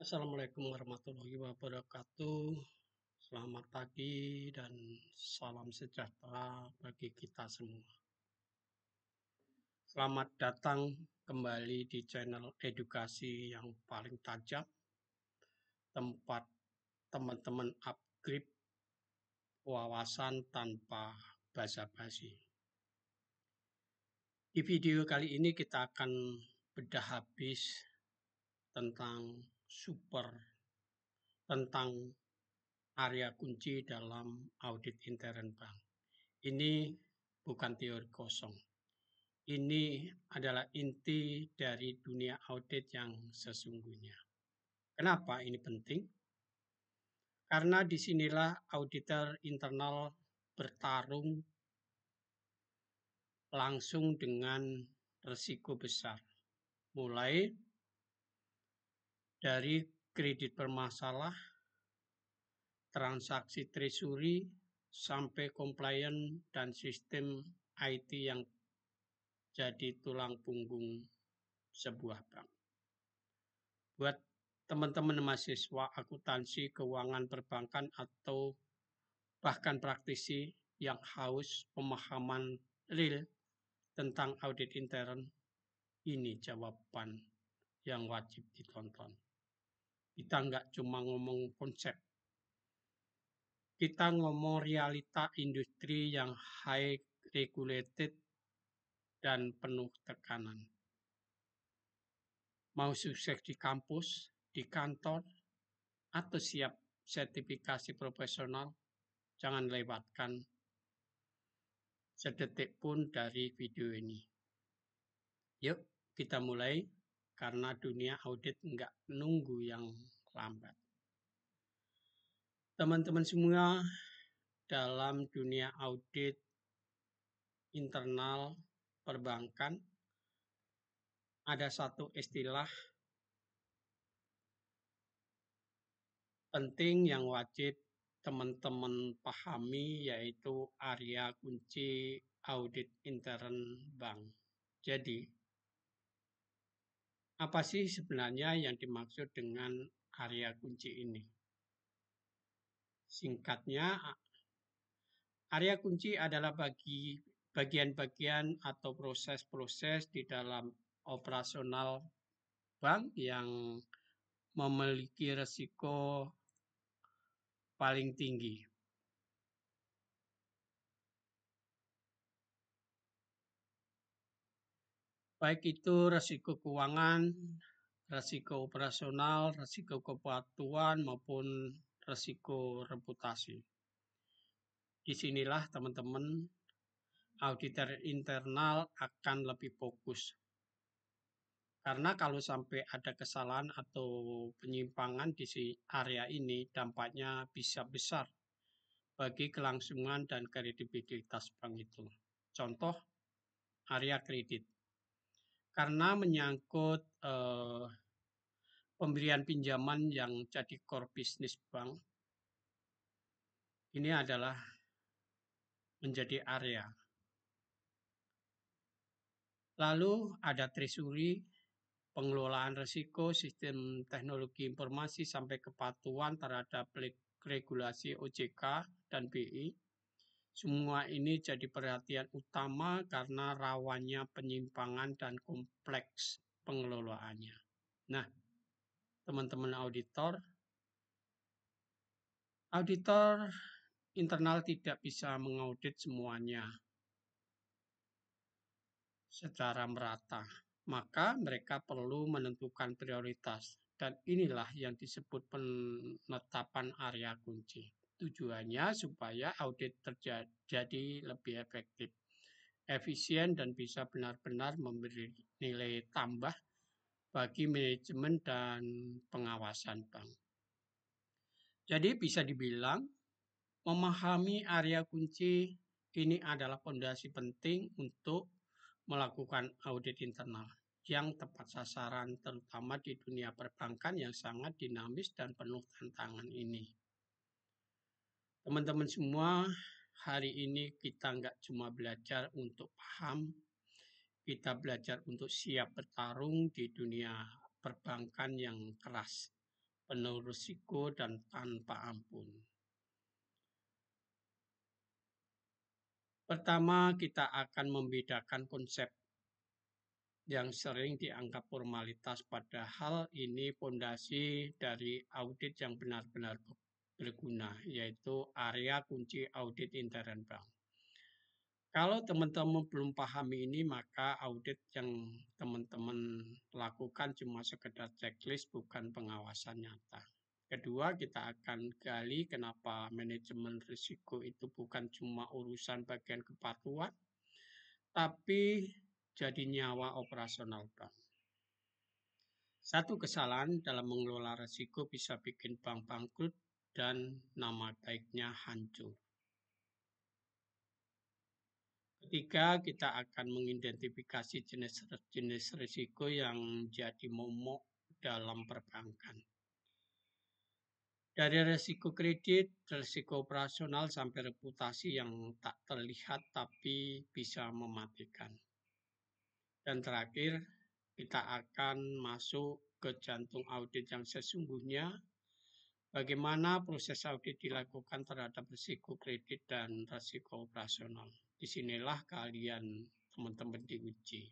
Assalamualaikum warahmatullahi wabarakatuh. Selamat pagi dan salam sejahtera bagi kita semua. Selamat datang kembali di channel edukasi yang paling tajam, tempat teman-teman upgrade wawasan tanpa basa-basi. Di video kali ini kita akan bedah habis tentang area kunci dalam audit intern bank. Ini bukan teori kosong. Ini adalah inti dari dunia audit yang sesungguhnya. Kenapa ini penting? Karena disinilah auditor internal bertarung langsung dengan risiko besar. Mulai dari kredit bermasalah, transaksi treasury, sampai compliance dan sistem IT yang jadi tulang punggung sebuah bank. Buat teman-teman mahasiswa akuntansi, keuangan perbankan, atau bahkan praktisi yang haus pemahaman real tentang audit intern, ini jawaban yang wajib ditonton. Kita nggak cuma ngomong konsep, kita ngomong realita industri yang high regulated dan penuh tekanan. Mau sukses di kampus, di kantor, atau siap sertifikasi profesional, jangan lewatkan sedetik pun dari video ini. Yuk kita mulai, karena dunia audit nggak nunggu yang lambat. Teman-teman semua, dalam dunia audit internal perbankan, ada satu istilah penting yang wajib teman-teman pahami, yaitu area kunci audit intern bank. Jadi, apa sih sebenarnya yang dimaksud dengan area kunci ini? Singkatnya, area kunci adalah bagian-bagian atau proses-proses di dalam operasional bank yang memiliki risiko paling tinggi. Baik itu risiko keuangan, risiko operasional, risiko kepatuhan, maupun risiko reputasi. Disinilah teman-teman auditor internal akan lebih fokus. Karena kalau sampai ada kesalahan atau penyimpangan di area ini, dampaknya bisa besar bagi kelangsungan dan kredibilitas bank itu. Contoh, area kredit. Karena menyangkut pemberian pinjaman yang jadi core bisnis bank, ini adalah menjadi area. Lalu ada treasury, pengelolaan risiko, sistem teknologi informasi, sampai kepatuhan terhadap regulasi OJK dan BI. Semua ini jadi perhatian utama karena rawannya penyimpangan dan kompleks pengelolaannya. Nah, teman-teman auditor internal tidak bisa mengaudit semuanya secara merata. Maka mereka perlu menentukan prioritas. Dan inilah yang disebut penetapan area kunci. Tujuannya supaya audit terjadi lebih efektif, efisien, dan bisa benar-benar memberi nilai tambah bagi manajemen dan pengawasan bank. Jadi bisa dibilang memahami area kunci ini adalah fondasi penting untuk melakukan audit internal yang tepat sasaran, terutama di dunia perbankan yang sangat dinamis dan penuh tantangan ini. Teman-teman semua, hari ini kita nggak cuma belajar untuk paham, kita belajar untuk siap bertarung di dunia perbankan yang keras. penuh risiko, dan tanpa ampun. Pertama, kita akan membedakan konsep yang sering dianggap formalitas, padahal ini fondasi dari audit yang benar-benar berguna, yaitu area kunci audit intern bank. Kalau teman-teman belum pahami ini, maka audit yang teman-teman lakukan cuma sekedar checklist, bukan pengawasan nyata. Kedua, kita akan gali kenapa manajemen risiko itu bukan cuma urusan bagian kepatuhan, tapi jadi nyawa operasional bank. Satu kesalahan dalam mengelola risiko bisa bikin bank bangkrut dan nama baiknya hancur. Ketiga, kita akan mengidentifikasi jenis-jenis risiko yang jadi momok dalam perbankan. Dari risiko kredit, risiko operasional, sampai reputasi yang tak terlihat tapi bisa mematikan. Dan terakhir, kita akan masuk ke jantung audit yang sesungguhnya. Bagaimana proses audit dilakukan terhadap risiko kredit dan risiko operasional. Disinilah kalian teman-teman diuji.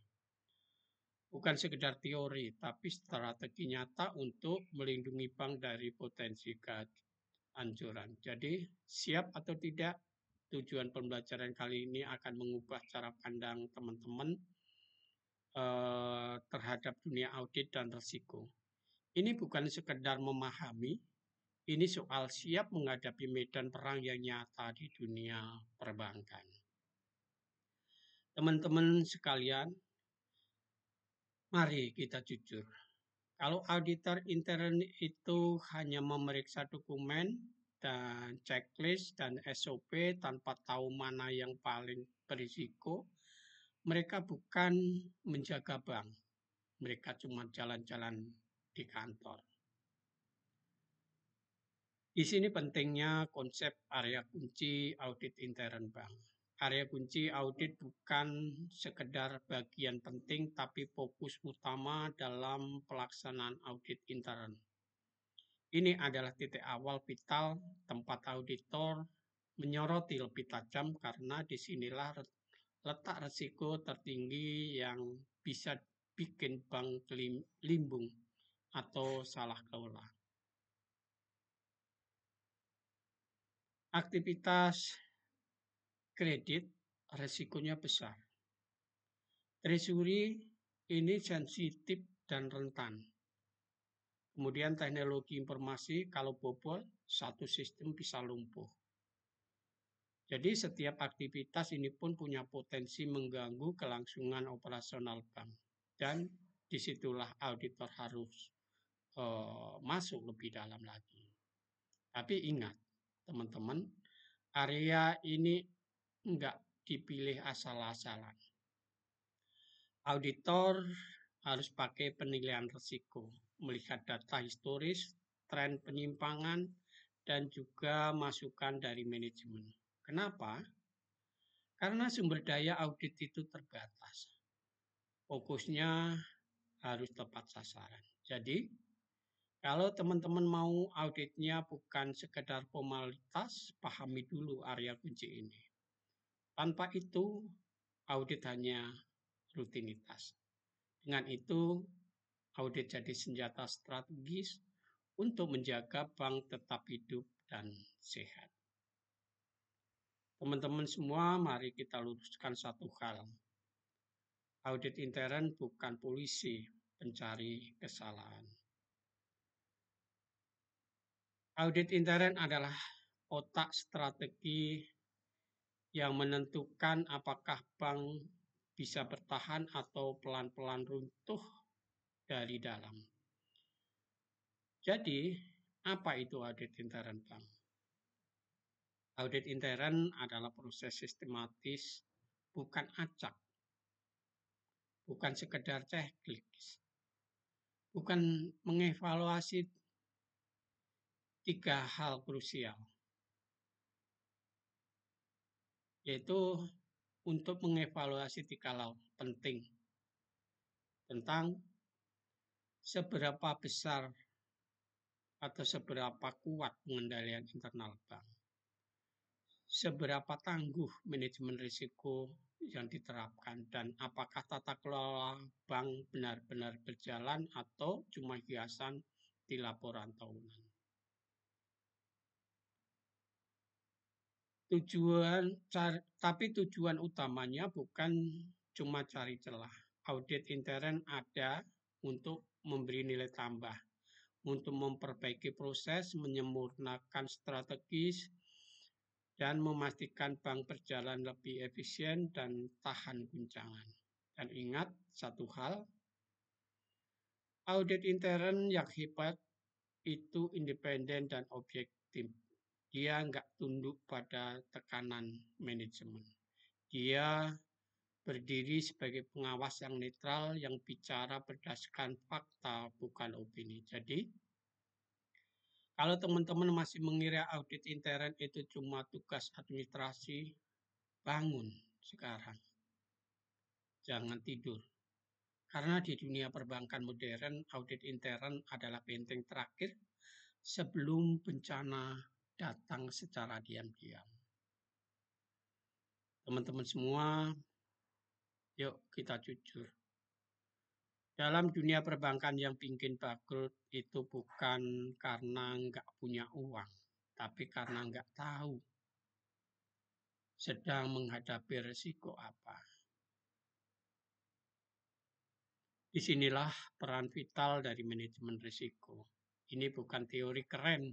Bukan sekedar teori, tapi strategi nyata untuk melindungi bank dari potensi kehancuran. Jadi, siap atau tidak? Tujuan pembelajaran kali ini akan mengubah cara pandang teman-teman terhadap dunia audit dan risiko. Ini bukan sekedar memahami, ini soal siap menghadapi medan perang yang nyata di dunia perbankan. Teman-teman sekalian, mari kita jujur. Kalau auditor intern itu hanya memeriksa dokumen dan checklist dan SOP tanpa tahu mana yang paling berisiko, mereka bukan menjaga bank. Mereka cuma jalan-jalan di kantor. Di sini pentingnya konsep area kunci audit intern bank. Area kunci audit bukan sekedar bagian penting, tapi fokus utama dalam pelaksanaan audit intern. Ini adalah titik awal vital tempat auditor menyoroti lebih tajam, karena disinilah letak risiko tertinggi yang bisa bikin bank limbung atau salah kelola. Aktivitas kredit risikonya besar. Treasury ini sensitif dan rentan. Kemudian teknologi informasi kalau bobol, satu sistem bisa lumpuh. Jadi setiap aktivitas ini pun punya potensi mengganggu kelangsungan operasional bank. Dan disitulah auditor harus masuk lebih dalam lagi. Tapi ingat, teman-teman, area ini enggak dipilih asal-asalan. Auditor harus pakai penilaian risiko, melihat data historis, tren penyimpangan, dan juga masukan dari manajemen. Kenapa? Karena sumber daya audit itu terbatas. Fokusnya harus tepat sasaran. Jadi, kalau teman-teman mau auditnya bukan sekedar formalitas, pahami dulu area kunci ini. Tanpa itu, audit hanya rutinitas. Dengan itu, audit jadi senjata strategis untuk menjaga bank tetap hidup dan sehat. Teman-teman semua, mari kita luruskan satu hal. Audit intern bukan polisi pencari kesalahan. Audit intern adalah otak strategi yang menentukan apakah bank bisa bertahan atau pelan-pelan runtuh dari dalam. Jadi, apa itu audit intern bank? Audit intern adalah proses sistematis, bukan acak, bukan sekedar checklist, bukan mengevaluasi 3 hal krusial, yaitu untuk mengevaluasi 3 hal penting tentang seberapa besar atau seberapa kuat pengendalian internal bank. Seberapa tangguh manajemen risiko yang diterapkan dan apakah tata kelola bank benar-benar berjalan atau cuma hiasan di laporan tahunan. Tapi tujuan utamanya bukan cuma cari celah. Audit intern ada untuk memberi nilai tambah, untuk memperbaiki proses, menyempurnakan strategis, dan memastikan bank berjalan lebih efisien dan tahan guncangan. Dan ingat satu hal, audit intern yang hebat itu independen dan objektif. Dia nggak tunduk pada tekanan manajemen. Dia berdiri sebagai pengawas yang netral yang bicara berdasarkan fakta bukan opini. Jadi kalau teman-teman masih mengira audit intern itu cuma tugas administrasi, bangun sekarang. Jangan tidur. Karena di dunia perbankan modern, audit intern adalah benteng terakhir sebelum bencana datang secara diam-diam. Teman-teman semua, yuk kita jujur. Dalam dunia perbankan yang bikin bangkrut itu bukan karena nggak punya uang, tapi karena nggak tahu sedang menghadapi risiko apa. Disinilah peran vital dari manajemen risiko. Ini bukan teori keren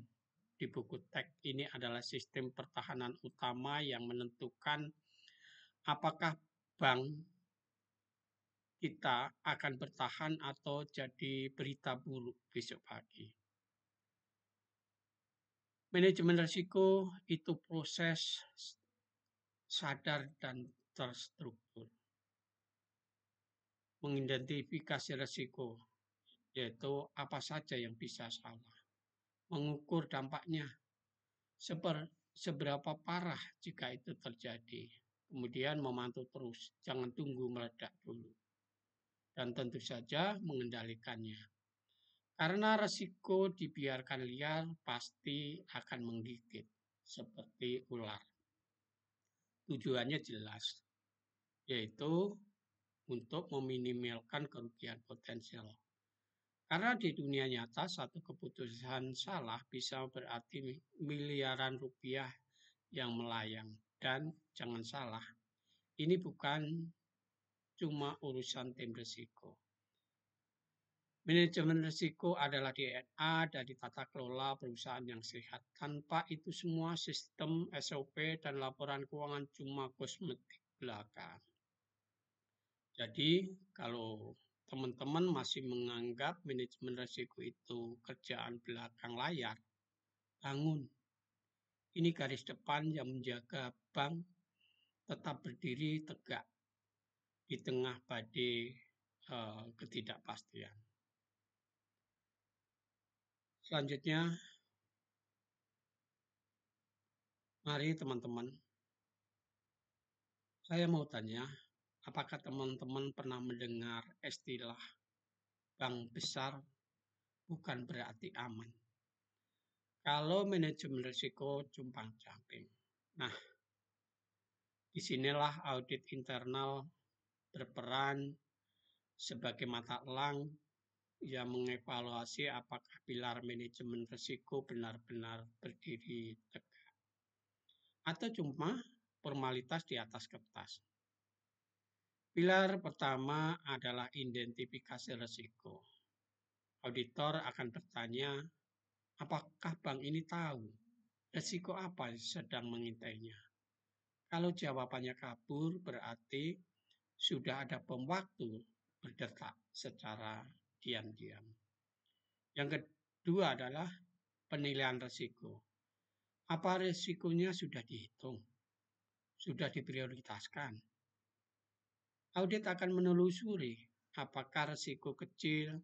di buku teks. Ini adalah sistem pertahanan utama yang menentukan apakah bank kita akan bertahan atau jadi berita buruk besok pagi. Manajemen risiko itu proses sadar dan terstruktur. Mengidentifikasi risiko, yaitu apa saja yang bisa salah. Mengukur dampaknya, seberapa parah jika itu terjadi. Kemudian memantau terus, jangan tunggu meledak dulu. Dan tentu saja mengendalikannya. Karena risiko dibiarkan liar pasti akan menggigit seperti ular. Tujuannya jelas, yaitu untuk meminimalkan kerugian potensial. Karena di dunia nyata satu keputusan salah bisa berarti miliaran rupiah yang melayang. Dan jangan salah, ini bukan cuma urusan tim risiko. Manajemen risiko adalah DNA dari tata kelola perusahaan yang sehat. Tanpa itu semua sistem SOP dan laporan keuangan cuma kosmetik belaka. Jadi kalau teman-teman masih menganggap manajemen risiko itu kerjaan belakang layar, bangun. Ini garis depan yang menjaga bank tetap berdiri tegak di tengah badai ketidakpastian. Selanjutnya, mari teman-teman, saya mau tanya, apakah teman-teman pernah mendengar istilah bank besar bukan berarti aman? Kalau manajemen risiko compang-camping. Nah, disinilah audit internal berperan sebagai mata elang yang mengevaluasi apakah pilar manajemen risiko benar-benar berdiri tegak atau cuma formalitas di atas kertas. Pilar pertama adalah identifikasi risiko. Auditor akan bertanya, apakah bank ini tahu risiko apa yang sedang mengintainya? Kalau jawabannya kabur, berarti sudah ada bom waktu berdetak secara diam-diam. Yang kedua adalah penilaian risiko. Apa risikonya sudah dihitung? Sudah diprioritaskan? Audit akan menelusuri apakah risiko kecil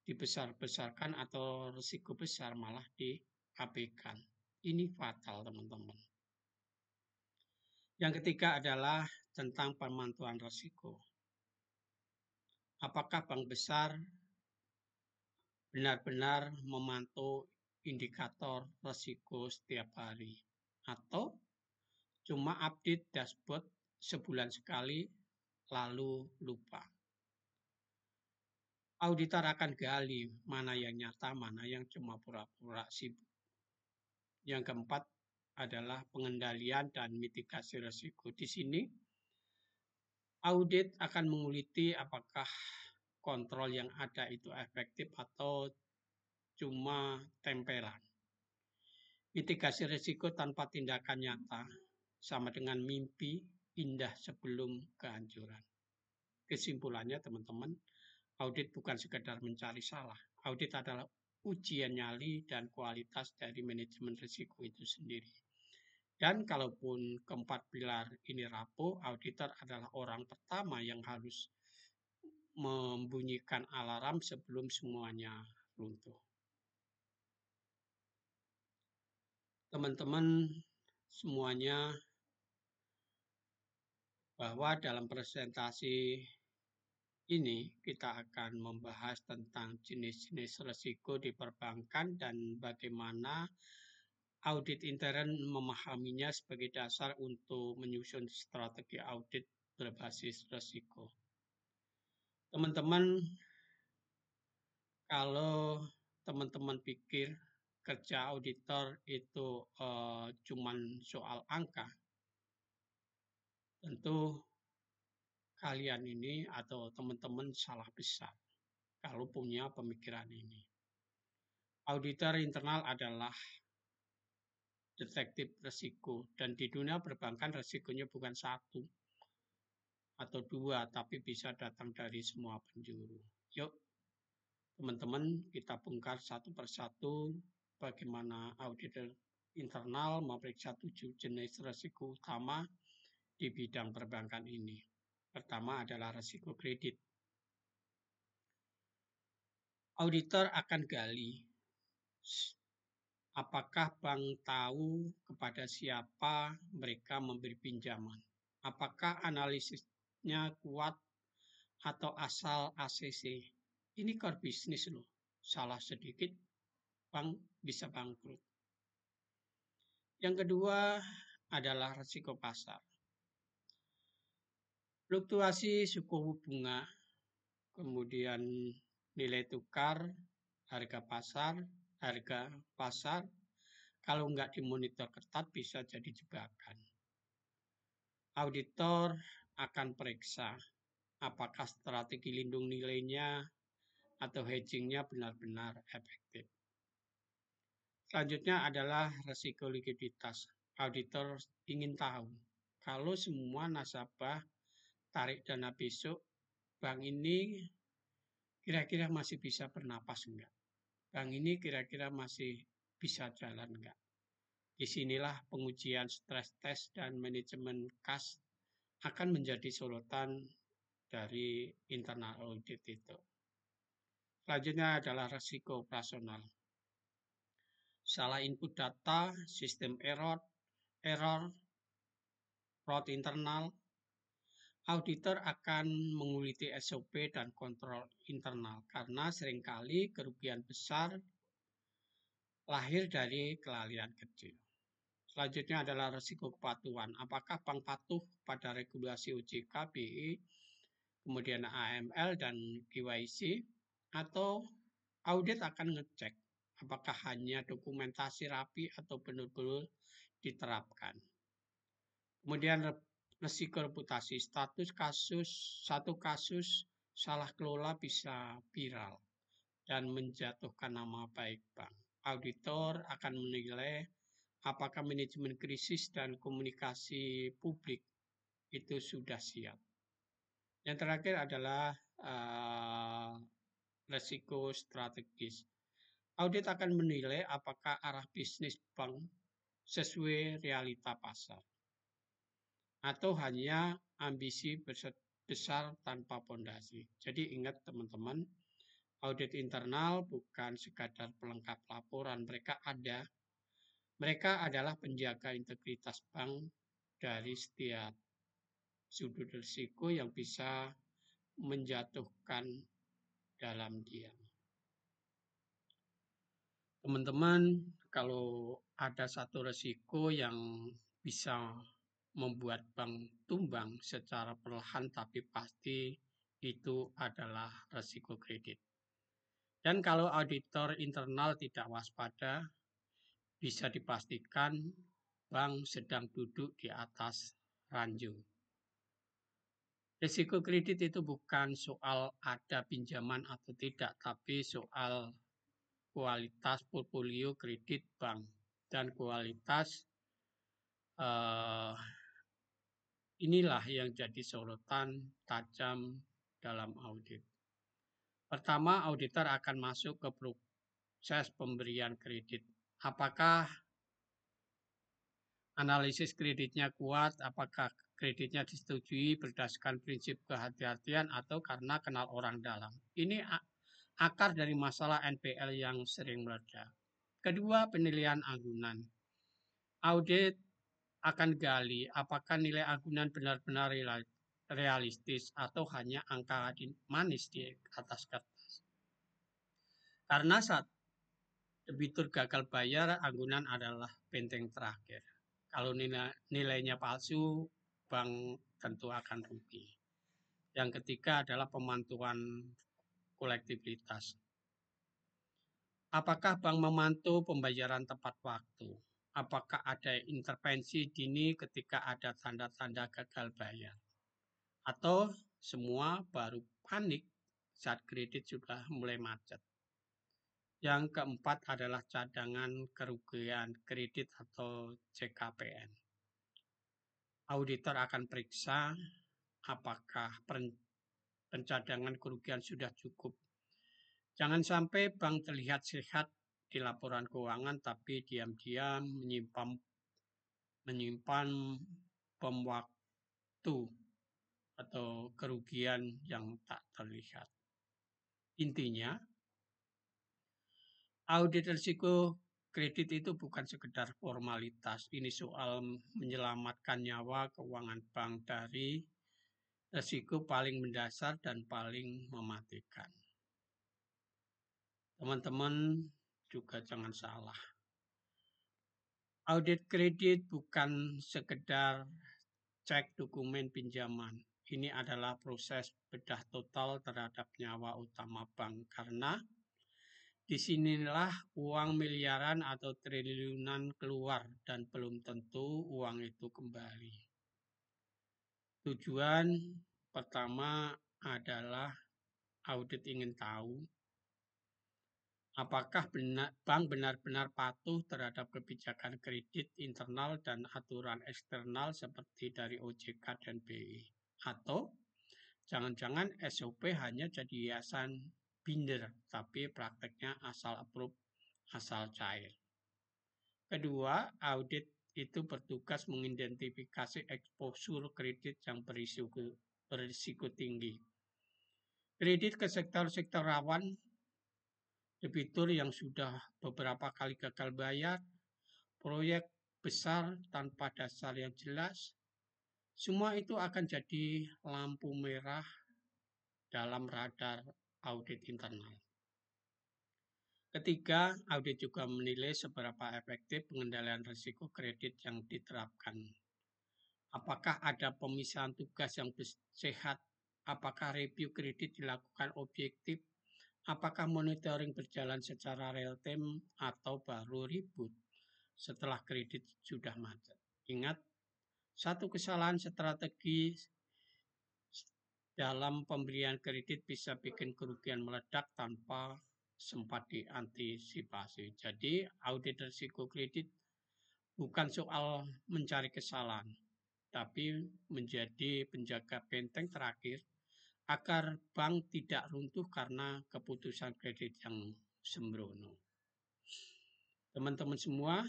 dibesar-besarkan atau risiko besar malah diabaikan. Ini fatal, teman-teman. Yang ketiga adalah tentang pemantauan risiko. Apakah bank besar benar-benar memantau indikator resiko setiap hari, atau cuma update dashboard sebulan sekali lalu lupa. Auditor akan gali mana yang nyata, mana yang cuma pura-pura sibuk. Yang keempat adalah pengendalian dan mitigasi risiko. Di sini audit akan menguliti apakah kontrol yang ada itu efektif atau cuma tempelan. Mitigasi risiko tanpa tindakan nyata sama dengan mimpi indah sebelum kehancuran. Kesimpulannya teman-teman, audit bukan sekedar mencari salah. Audit adalah ujian nyali dan kualitas dari manajemen risiko itu sendiri. Dan kalaupun keempat pilar ini rapuh, auditor adalah orang pertama yang harus membunyikan alarm sebelum semuanya runtuh. Teman-teman semuanya, bahwa dalam presentasi ini kita akan membahas tentang jenis-jenis risiko di perbankan dan bagaimana audit intern memahaminya sebagai dasar untuk menyusun strategi audit berbasis risiko. Teman-teman, kalau teman-teman pikir kerja auditor itu cuman soal angka, tentu kalian ini atau teman-teman salah besar kalau punya pemikiran ini. Auditor internal adalah detektif risiko, dan di dunia perbankan risikonya bukan satu atau dua, tapi bisa datang dari semua penjuru. Yuk teman-teman, kita bongkar satu persatu bagaimana auditor internal memeriksa 7 jenis risiko utama di bidang perbankan ini. Pertama adalah risiko kredit. Auditor akan gali apakah bank tahu kepada siapa mereka memberi pinjaman. Apakah analisisnya kuat atau asal ACC. Ini core bisnis loh. Salah sedikit, bank bisa bangkrut. Yang kedua adalah risiko pasar. Fluktuasi suku bunga, kemudian nilai tukar, harga pasar, kalau nggak dimonitor ketat bisa jadi jebakan. Auditor akan periksa apakah strategi lindung nilainya atau hedgingnya benar-benar efektif. Selanjutnya adalah risiko likuiditas. Auditor ingin tahu kalau semua nasabah tarik dana besok, bank ini kira-kira masih bisa bernapas enggak? Bank ini kira-kira masih bisa jalan enggak? Disinilah pengujian stress test dan manajemen kas akan menjadi sorotan dari internal audit itu. Selanjutnya adalah risiko operasional. Salah input data, sistem error, fraud internal. Auditor akan menguliti SOP dan kontrol internal karena seringkali kerugian besar lahir dari kelalaian kecil. Selanjutnya adalah risiko kepatuhan. Apakah bank patuh pada regulasi OJK, BI, kemudian AML dan KYC, atau audit akan ngecek apakah hanya dokumentasi rapi atau benar-benar diterapkan. Kemudian risiko reputasi, satu kasus salah kelola bisa viral dan menjatuhkan nama baik bank. Auditor akan menilai apakah manajemen krisis dan komunikasi publik itu sudah siap. Yang terakhir adalah risiko strategis. Audit akan menilai apakah arah bisnis bank sesuai realita pasar atau hanya ambisi besar tanpa pondasi. Jadi ingat teman-teman, audit internal bukan sekadar pelengkap laporan, mereka adalah penjaga integritas bank dari setiap sudut risiko yang bisa menjatuhkan dalam diam. Teman-teman, kalau ada satu resiko yang bisa membuat bank tumbang secara perlahan tapi pasti, itu adalah resiko kredit. Dan kalau auditor internal tidak waspada, bisa dipastikan bank sedang duduk di atas ranjau. Risiko kredit itu bukan soal ada pinjaman atau tidak, tapi soal kualitas portfolio kredit bank dan kualitas eh, inilah yang jadi sorotan tajam dalam audit. Pertama, auditor akan masuk ke proses pemberian kredit. Apakah analisis kreditnya kuat? Apakah kreditnya disetujui berdasarkan prinsip kehati-hatian atau karena kenal orang dalam? Ini akar dari masalah NPL yang sering meledak. Kedua, penilaian agunan. Audit akan gali apakah nilai agunan benar-benar realistis atau hanya angka manis di atas kertas. Karena saat debitur gagal bayar, agunan adalah benteng terakhir. Kalau nilainya palsu, bank tentu akan rugi. Yang ketiga adalah pemantauan kolektibilitas. Apakah bank memantau pembayaran tepat waktu? Apakah ada intervensi dini ketika ada tanda-tanda gagal bayar? Atau semua baru panik saat kredit sudah mulai macet? Yang keempat adalah cadangan kerugian kredit atau CKPN. Auditor akan periksa apakah pencadangan kerugian sudah cukup. Jangan sampai bank terlihat sehat di laporan keuangan tapi diam-diam menyimpan bom waktu atau kerugian yang tak terlihat. Intinya, audit risiko kredit itu bukan sekedar formalitas. Ini soal menyelamatkan nyawa keuangan bank dari risiko paling mendasar dan paling mematikan. Teman-teman juga jangan salah. Audit kredit bukan sekedar cek dokumen pinjaman. Ini adalah proses bedah total terhadap nyawa utama bank karena disinilah uang miliaran atau triliunan keluar dan belum tentu uang itu kembali. Tujuan pertama adalah audit ingin tahu apakah bank benar-benar patuh terhadap kebijakan kredit internal dan aturan eksternal seperti dari OJK dan BI? Atau jangan-jangan SOP hanya jadi hiasan binder, tapi prakteknya asal approve, asal cair. Kedua, audit itu bertugas mengidentifikasi exposure kredit yang berisiko tinggi. Kredit ke sektor-sektor rawan, debitur yang sudah beberapa kali gagal bayar, proyek besar tanpa dasar yang jelas, semua itu akan jadi lampu merah dalam radar audit internal. Ketiga, audit juga menilai seberapa efektif pengendalian risiko kredit yang diterapkan. Apakah ada pemisahan tugas yang sehat? Apakah review kredit dilakukan objektif? Apakah monitoring berjalan secara real time atau baru ribut setelah kredit sudah macet? Ingat, satu kesalahan strategi dalam pemberian kredit bisa bikin kerugian meledak tanpa sempat diantisipasi. Jadi, audit risiko kredit bukan soal mencari kesalahan, tapi menjadi penjaga benteng terakhir agar bank tidak runtuh karena keputusan kredit yang sembrono. Teman-teman semua,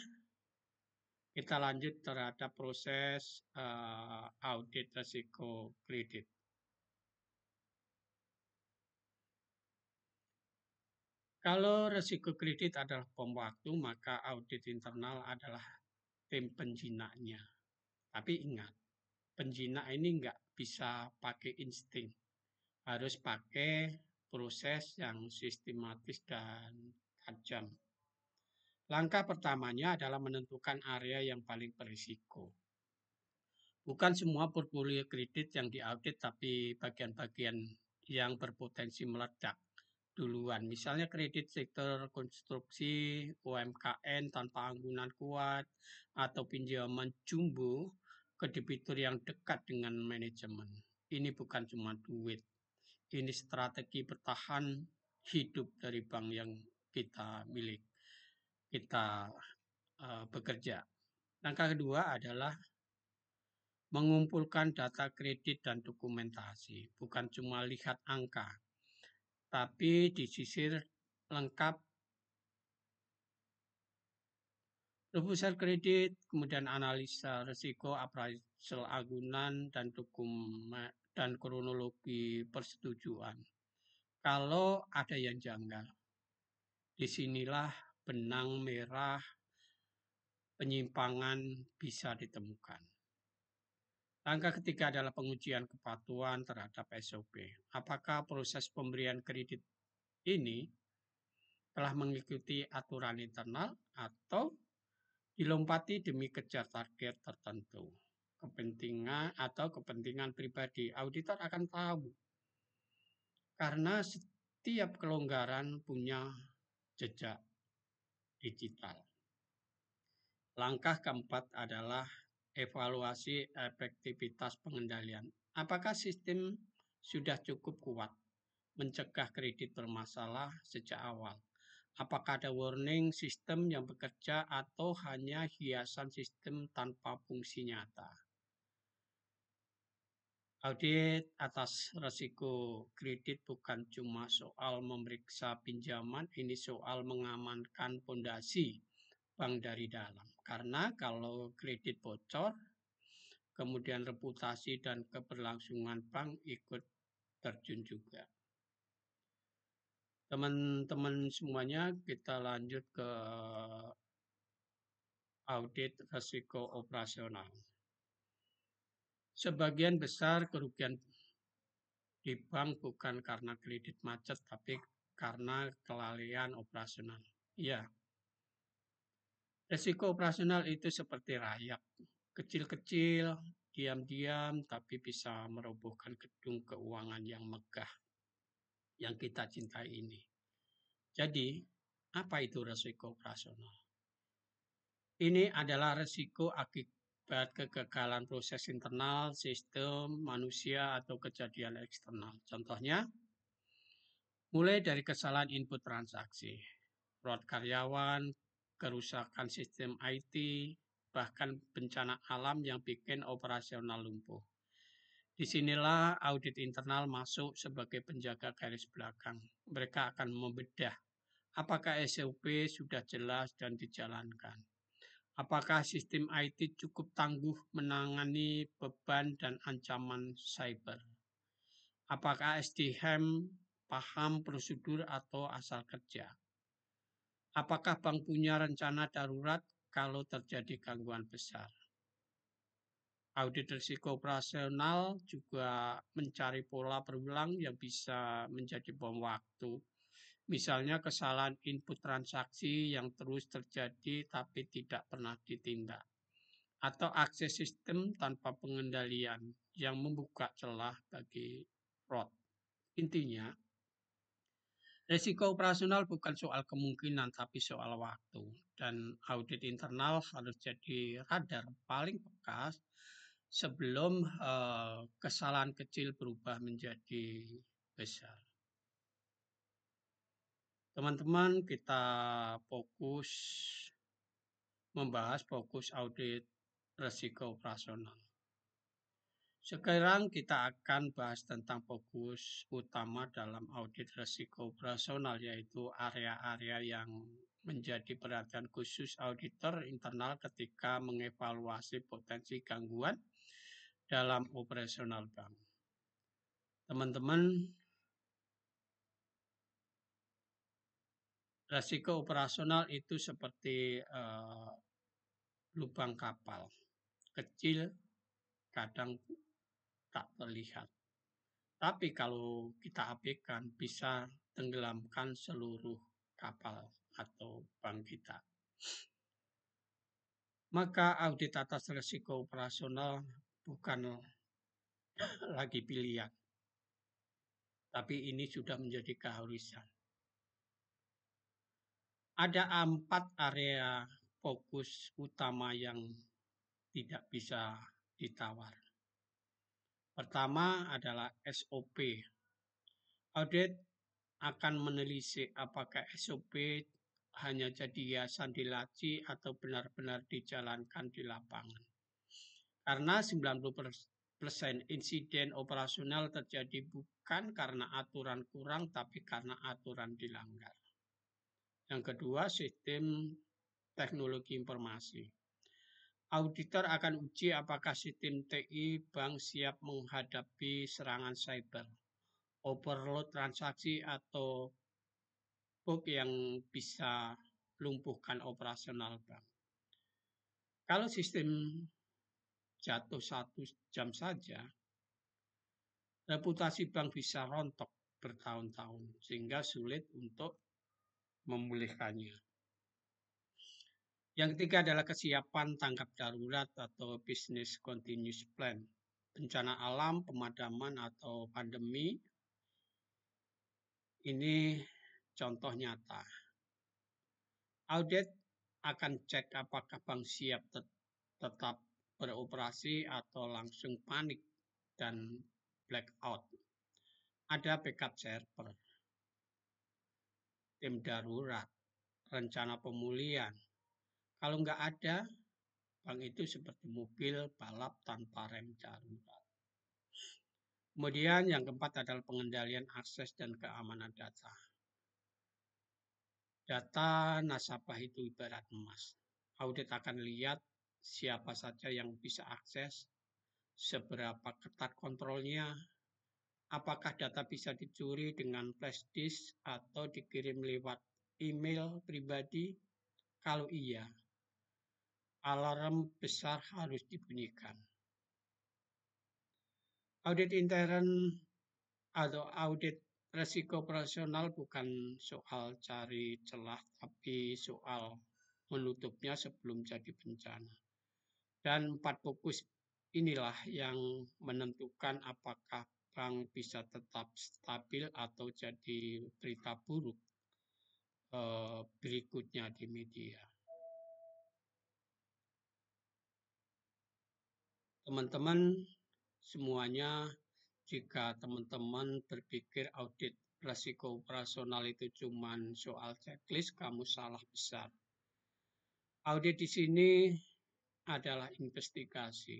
kita lanjut terhadap proses audit risiko kredit. Kalau risiko kredit adalah bom waktu, maka audit internal adalah tim penjinaknya. Tapi ingat, penjinak ini nggak bisa pakai insting. Harus pakai proses yang sistematis dan tajam. Langkah pertamanya adalah menentukan area yang paling berisiko. Bukan semua portfolio kredit yang diaudit, tapi bagian-bagian yang berpotensi meledak duluan. Misalnya kredit sektor konstruksi, UMKM tanpa anggunan kuat, atau pinjaman jumbo ke debitur yang dekat dengan manajemen. Ini bukan cuma duit, ini strategi bertahan hidup dari bank yang kita milik, kita bekerja. Langkah kedua adalah mengumpulkan data kredit dan dokumentasi, bukan cuma lihat angka, tapi disisir lengkap proposal kredit, kemudian analisa risiko, appraisal agunan, dan kronologi persetujuan. Kalau ada yang janggal, disinilah benang merah penyimpangan bisa ditemukan. Langkah ketiga adalah pengujian kepatuhan terhadap SOP. Apakah proses pemberian kredit ini telah mengikuti aturan internal atau dilompati demi kejar target tertentu? Kepentingan pribadi. Auditor akan tahu karena setiap kelonggaran punya jejak digital. Langkah keempat adalah evaluasi efektivitas pengendalian. Apakah sistem sudah cukup kuat mencegah kredit bermasalah sejak awal? Apakah ada warning sistem yang bekerja atau hanya hiasan sistem tanpa fungsi nyata? Audit atas risiko kredit bukan cuma soal memeriksa pinjaman, ini soal mengamankan fondasi bank dari dalam. Karena kalau kredit bocor, kemudian reputasi dan keberlangsungan bank ikut terjun juga. Teman-teman semuanya, kita lanjut ke audit risiko operasional. Sebagian besar kerugian di bank bukan karena kredit macet, tapi karena kelalaian operasional. Ya, risiko operasional itu seperti rayap, kecil-kecil, diam-diam, tapi bisa merobohkan gedung keuangan yang megah yang kita cintai ini. Jadi, apa itu risiko operasional? Ini adalah risiko akibat kegagalan proses internal, sistem, manusia, atau kejadian eksternal. Contohnya, mulai dari kesalahan input transaksi, fraud karyawan, kerusakan sistem IT, bahkan bencana alam yang bikin operasional lumpuh. Disinilah audit internal masuk sebagai penjaga garis belakang. Mereka akan membedah apakah SOP sudah jelas dan dijalankan. Apakah sistem IT cukup tangguh menangani beban dan ancaman cyber? Apakah SDM paham prosedur atau asal kerja? Apakah bank punya rencana darurat kalau terjadi gangguan besar? Audit risiko operasional juga mencari pola berulang yang bisa menjadi bom waktu. Misalnya kesalahan input transaksi yang terus terjadi tapi tidak pernah ditindak. Atau akses sistem tanpa pengendalian yang membuka celah bagi fraud. Intinya, risiko operasional bukan soal kemungkinan tapi soal waktu. Dan audit internal harus jadi radar paling peka sebelum kesalahan kecil berubah menjadi besar. Teman-teman, kita membahas fokus audit risiko operasional. Sekarang kita akan bahas tentang fokus utama dalam audit risiko operasional, yaitu area-area yang menjadi perhatian khusus auditor internal ketika mengevaluasi potensi gangguan dalam operasional bank. Teman-teman, risiko operasional itu seperti lubang kapal, kecil, kadang tak terlihat. Tapi kalau kita abaikan bisa tenggelamkan seluruh kapal atau bank kita. maka audit atas risiko operasional bukan lagi pilihan, tapi ini sudah menjadi keharusan. Ada 4 area fokus utama yang tidak bisa ditawar. Pertama adalah SOP. Audit akan menelisik apakah SOP hanya jadi hiasan di laci atau benar-benar dijalankan di lapangan. Karena 90% insiden operasional terjadi bukan karena aturan kurang, tapi karena aturan dilanggar. Yang kedua, sistem teknologi informasi. Auditor akan uji apakah sistem TI bank siap menghadapi serangan cyber, overload transaksi, atau bug yang bisa lumpuhkan operasional bank. Kalau sistem jatuh 1 jam saja, reputasi bank bisa rontok bertahun-tahun sehingga sulit untuk memulihkannya. Yang ketiga adalah kesiapan tanggap darurat atau business continuous plan. Bencana alam, pemadaman, atau pandemi ini contoh nyata. Audit akan cek apakah bank siap tetap beroperasi atau langsung panik dan blackout. Ada backup server, tim darurat, rencana pemulihan. Kalau nggak ada, bank itu seperti mobil balap tanpa rem darurat. Kemudian yang keempat adalah pengendalian akses dan keamanan data. Data nasabah itu ibarat emas. Audit akan lihat siapa saja yang bisa akses, seberapa ketat kontrolnya, apakah data bisa dicuri dengan flash disk atau dikirim lewat email pribadi. Kalau iya, alarm besar harus dibunyikan. Audit intern atau audit resiko operasional bukan soal cari celah, tapi soal menutupnya sebelum jadi bencana. Dan 4 fokus inilah yang menentukan apakah bank bisa tetap stabil atau jadi berita buruk berikutnya di media. Teman-teman semuanya, jika teman-teman berpikir audit risiko operasional itu cuma soal checklist, kamu salah besar. Audit di sini adalah investigasi.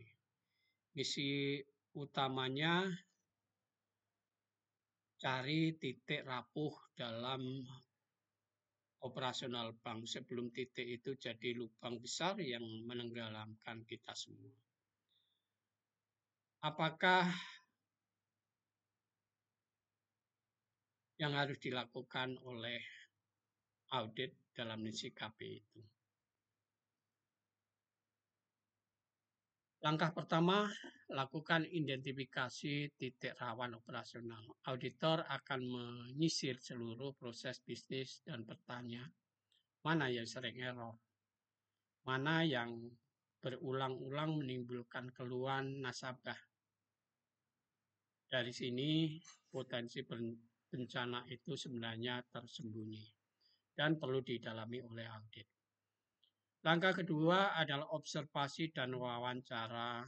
Misi utamanya cari titik rapuh dalam operasional bank sebelum titik itu jadi lubang besar yang menenggelamkan kita semua. Apakah yang harus dilakukan oleh audit dalam mensikapi itu? Langkah pertama, lakukan identifikasi titik rawan operasional. Auditor akan menyisir seluruh proses bisnis dan bertanya, mana yang sering error, mana yang berulang-ulang menimbulkan keluhan nasabah. Dari sini potensi bencana itu sebenarnya tersembunyi dan perlu didalami oleh audit. Langkah kedua adalah observasi dan wawancara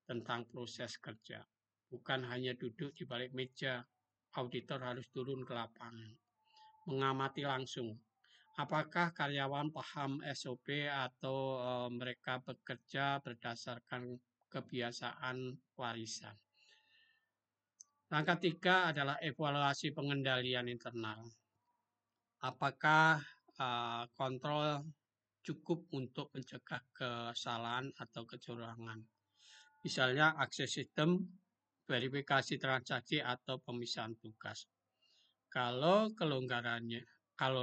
tentang proses kerja. Bukan hanya duduk di balik meja, auditor harus turun ke lapangan, mengamati langsung. Apakah karyawan paham SOP atau mereka bekerja berdasarkan kebiasaan warisan. Langkah 3 adalah evaluasi pengendalian internal. Apakah kontrol cukup untuk mencegah kesalahan atau kecurangan. Misalnya akses sistem, verifikasi transaksi, atau pemisahan tugas. Kalau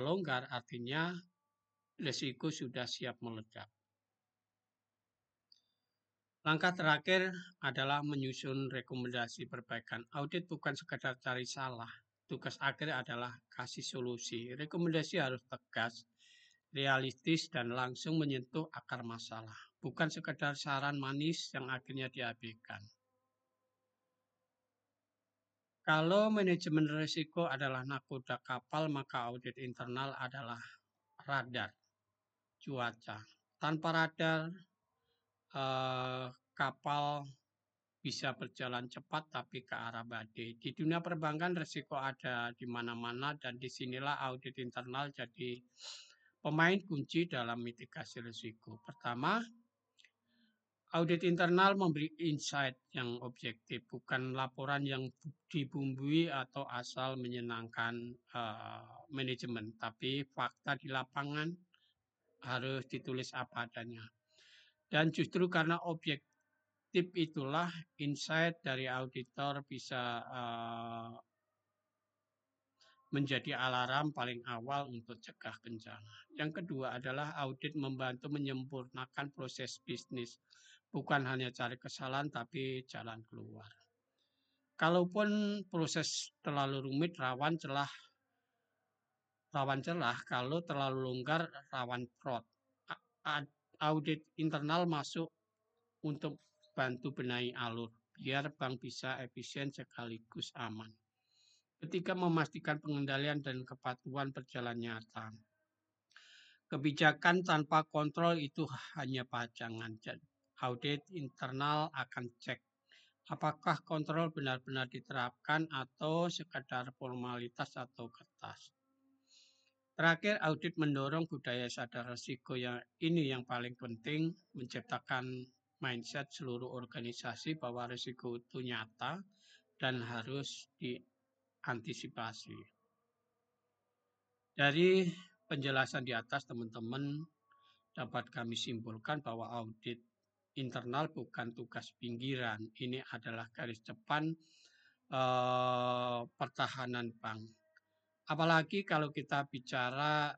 longgar artinya risiko sudah siap meledak. Langkah terakhir adalah menyusun rekomendasi perbaikan. Audit bukan sekadar cari salah. Tugas akhir adalah kasih solusi. Rekomendasi harus tegas, realistis dan langsung menyentuh akar masalah, bukan sekedar saran manis yang akhirnya diabaikan. Kalau manajemen risiko adalah nakoda kapal, maka audit internal adalah radar cuaca. Tanpa radar, kapal bisa berjalan cepat tapi ke arah badai. Di dunia perbankan risiko ada di mana-mana dan disinilah audit internal jadi pemain kunci dalam mitigasi risiko. Pertama, audit internal memberi insight yang objektif, bukan laporan yang dibumbui atau asal menyenangkan manajemen, tapi fakta di lapangan harus ditulis apa adanya. Dan justru karena objektif itulah insight dari auditor bisa menjadi alarm paling awal untuk cegah bencana. Yang kedua adalah audit membantu menyempurnakan proses bisnis, bukan hanya cari kesalahan tapi jalan keluar. Kalaupun proses terlalu rumit, rawan celah, kalau terlalu longgar, rawan fraud. Audit internal masuk untuk bantu benahi alur, biar bank bisa efisien sekaligus aman. Ketiga, memastikan pengendalian dan kepatuhan berjalan nyata. Kebijakan tanpa kontrol itu hanya pajangan. Audit internal akan cek apakah kontrol benar-benar diterapkan atau sekadar formalitas atau kertas. Terakhir, audit mendorong budaya sadar risiko yang paling penting, menciptakan mindset seluruh organisasi bahwa risiko itu nyata dan harus diantisipasi. Dari penjelasan di atas, teman-teman, dapat kami simpulkan bahwa audit internal bukan tugas pinggiran. Ini adalah garis depan pertahanan bank. Apalagi kalau kita bicara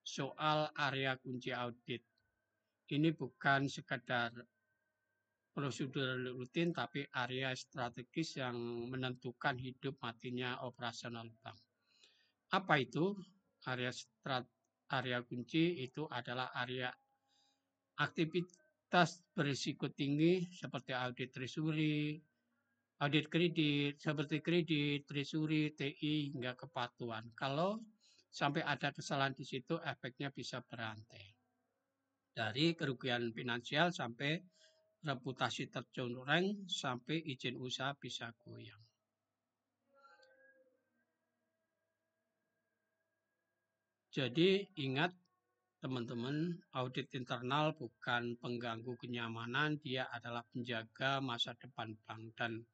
soal area kunci audit. Ini bukan sekadar prosedur rutin, tapi area strategis yang menentukan hidup matinya operasional bank. Apa itu? Area kunci itu adalah area aktivitas berisiko tinggi seperti audit treasury, audit kredit, seperti kredit, treasury, TI, hingga kepatuhan. Kalau sampai ada kesalahan di situ, efeknya bisa berantai. Dari kerugian finansial sampai reputasi tercoreng, sampai izin usaha bisa goyang. Jadi ingat teman-teman, audit internal bukan pengganggu kenyamanan, dia adalah penjaga masa depan bank. Dan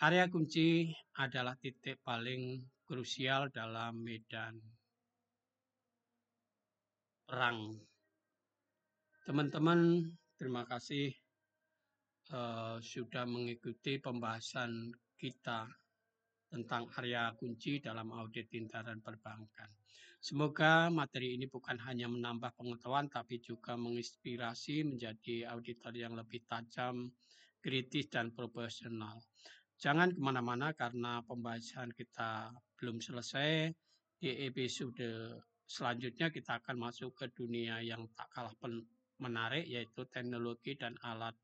area kunci adalah titik paling krusial dalam medan perang. Teman-teman, terima kasih sudah mengikuti pembahasan kita tentang area kunci dalam audit internal perbankan. Semoga materi ini bukan hanya menambah pengetahuan, tapi juga menginspirasi menjadi auditor yang lebih tajam, kritis, dan profesional. Jangan kemana-mana karena pembahasan kita belum selesai. Di episode selanjutnya kita akan masuk ke dunia yang tak kalah menarik, yaitu teknologi dan alat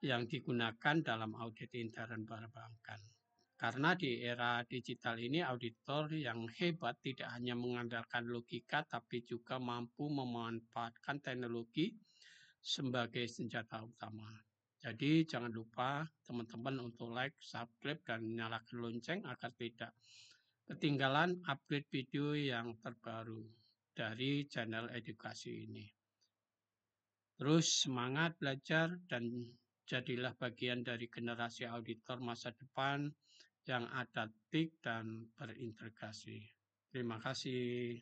yang digunakan dalam audit intern perbankan. Karena di era digital ini auditor yang hebat tidak hanya mengandalkan logika tapi juga mampu memanfaatkan teknologi sebagai senjata utama. Jadi jangan lupa teman-teman untuk like, subscribe, dan nyalakan lonceng agar tidak ketinggalan update video yang terbaru dari channel edukasi ini. Terus semangat belajar dan jadilah bagian dari generasi auditor masa depan yang adaptif dan berintegrasi. Terima kasih.